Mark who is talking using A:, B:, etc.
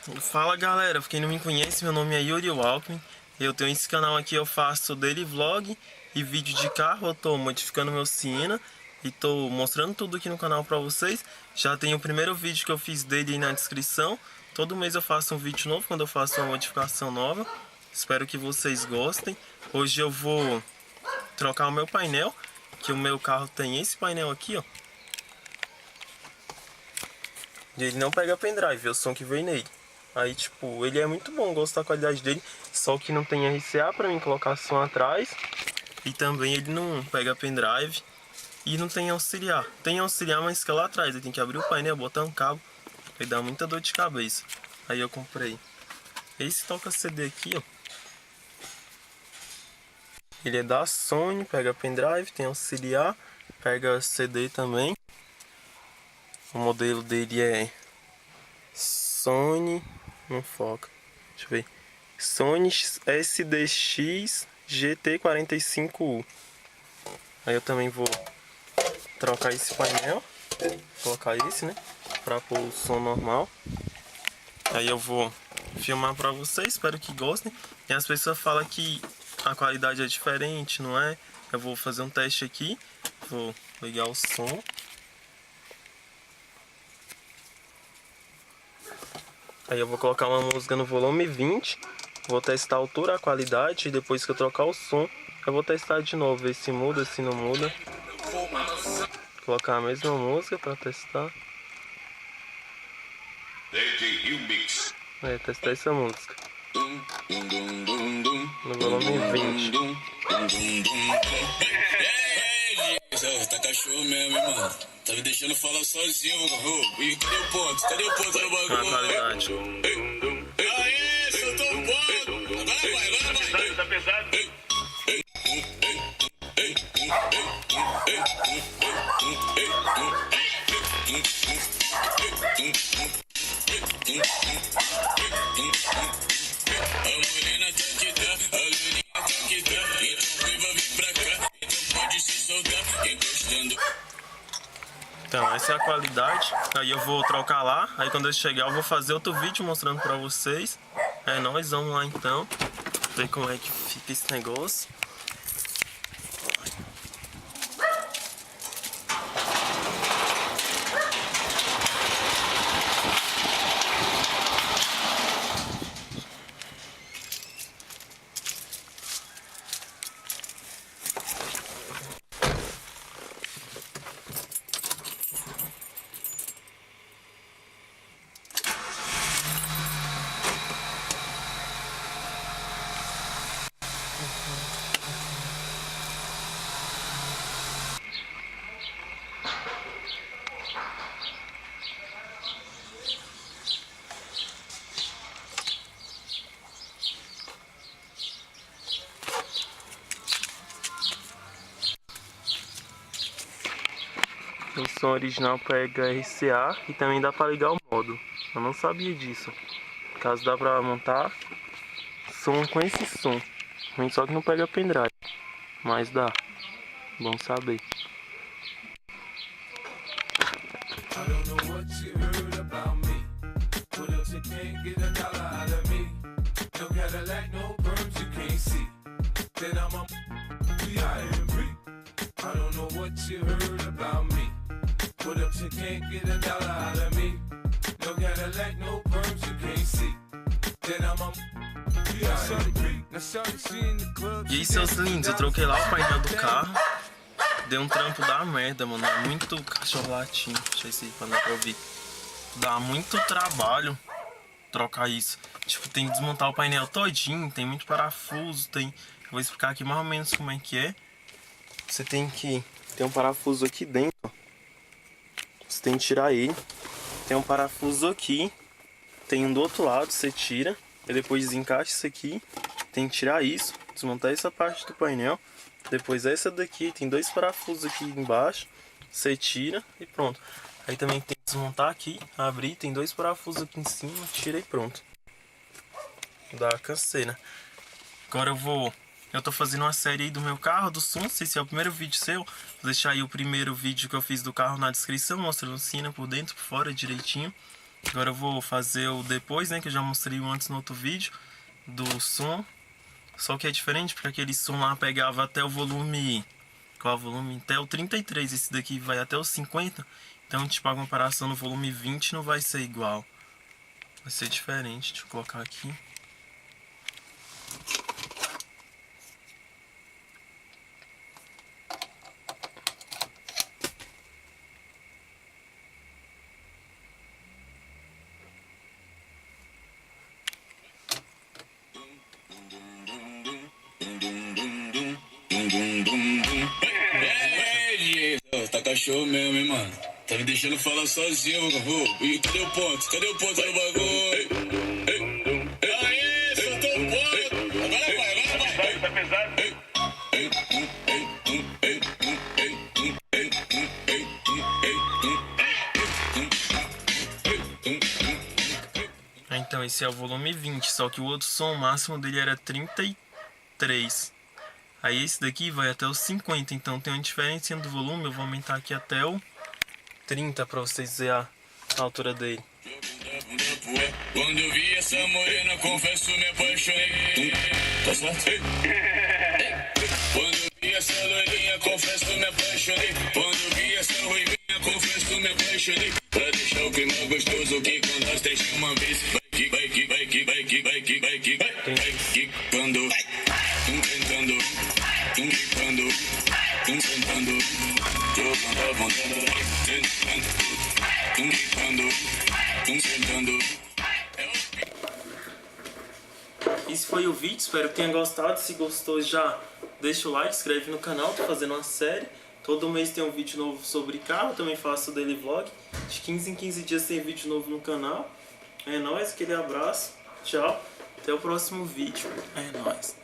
A: Fala galera, quem não me conhece, meu nome é Yuri Walkman. Eu tenho esse canal aqui, eu faço daily vlog e vídeo de carro. Eu tô modificando meu Siena e tô mostrando tudo aqui no canal pra vocês. Já tem o primeiro vídeo que eu fiz dele aí na descrição. Todo mês eu faço um vídeo novo quando eu faço uma modificação nova. Espero que vocês gostem. Hoje eu vou trocar o meu painel, que o meu carro tem esse painel aqui, ó. E ele não pega pendrive, é o som que vem nele. Aí, tipo, ele é muito bom, gosto da qualidade dele. Só que não tem RCA pra mim colocar som atrás. E também ele não pega pendrive. E não tem auxiliar. Tem auxiliar, mas fica lá atrás. Aí tem que abrir o painel, botar um cabo. Aí dá muita dor de cabeça. Aí eu comprei esse toca CD aqui, ó. Ele é da Sony, pega pendrive, tem auxiliar, pega CD também. O modelo dele é Sony, não foca, deixa eu ver, Sony SDX GT45U. Aí eu também vou trocar esse painel, colocar esse, né, pra pôr o som normal. Aí eu vou filmar pra vocês, espero que gostem. E as pessoas falam que a qualidade é diferente, não é? Eu vou fazer um teste aqui, vou ligar o som. Aí eu vou colocar uma música no volume 20, vou testar a altura, a qualidade, e depois que eu trocar o som, eu vou testar de novo, ver se muda, se não muda. Vou colocar a mesma música para testar. Testar essa música no volume 20.
B: Tá cachorro mesmo, hein, mano? Tá me deixando falar sozinho, mano. E cadê o ponto? Cadê o ponto do bagulho?
A: A qualidade.
B: Aê, soltou o ponto! Agora vai. Tá pesado? A morena tá que dá, a loirinha tá que dá. Então viva, vem pra cá, então pode se soltar, encostando.
A: Então essa é a qualidade. Aí eu vou trocar lá. Aí quando eu chegar eu vou fazer outro vídeo mostrando pra vocês. É nóis, vamos lá então. Ver como é que fica esse negócio. O som original pega RCA e também dá pra ligar o modo. Eu não sabia disso. No caso dá pra montar som com esse som. Ruim só que não pega pendrive. Mas dá. Bom saber.
C: What up, you can't get a dollar out of me. No Cadillac, no perms, you can't see. Then I'm a...
A: E aí, seus lindos, eu troquei lá o painel do carro. Deu um trampo da merda, mano. É muito cachorro latindo. Deixa eu ver pra não ouvir. Dá muito trabalho trocar isso. Tipo, tem que desmontar o painel todinho. Tem muito parafuso, tem... Eu vou explicar aqui mais ou menos como é que é. Você tem que... Tem um parafuso aqui dentro, ó. Você tem que tirar ele. Tem um parafuso aqui. Tem um do outro lado, você tira. E depois desencaixa isso aqui. Tem que tirar isso. Desmontar essa parte do painel. Depois essa daqui. Tem dois parafusos aqui embaixo. Você tira e pronto. Aí também tem que desmontar aqui. Abrir. Tem dois parafusos aqui em cima. Tira e pronto. Dá canseira. Agora eu tô fazendo uma série aí do meu carro, do som. Se esse é o primeiro vídeo seu, vou deixar aí o primeiro vídeo que eu fiz do carro na descrição, mostrando o Siena por dentro, por fora, direitinho. Agora eu vou fazer o depois, né, que eu já mostrei antes no outro vídeo, do som. Só que é diferente, porque aquele som lá pegava até o volume... Qual volume? Até o 33, esse daqui vai até o 50. Então, tipo, a comparação no volume 20 não vai ser igual. Vai ser diferente, deixa eu colocar aqui.
B: Tá cachorro mesmo, hein, mano? Tá me deixando falar sozinho, pô. E cadê o ponto? Cadê o ponto do bagulho? Aê, soltou o ponto! Agora vai! Tá pesado?
A: Então, esse é o volume 20, só que o outro som, o máximo dele era 33. Aí esse daqui vai até os 50, então tem uma diferença do volume, eu vou aumentar aqui até o 30 pra vocês verem a altura dele.
B: Quando eu vi essa morena, confesso, me apaixonei. Tá certo? Quando eu vi essa loirinha, confesso, me apaixonei. Quando eu vi essa ruivinha, confesso, me apaixonei. Pra deixar o clima gostoso, que quando as três de uma vez, vai que, vai que, vai que, vai que, vai que, vai que, vai que, quando, tentando, quicando, tentando, jogando a vontade, tentando, quicando, tentando.
A: Esse foi o vídeo, espero que tenha gostado. Se gostou, já deixa o like, inscreve no canal, tô fazendo uma série. Todo mês tem um vídeo novo sobre carro, também faço daily vlog. De 15 em 15 dias tem vídeo novo no canal. É nóis, aquele abraço, tchau, até o próximo vídeo. É nóis.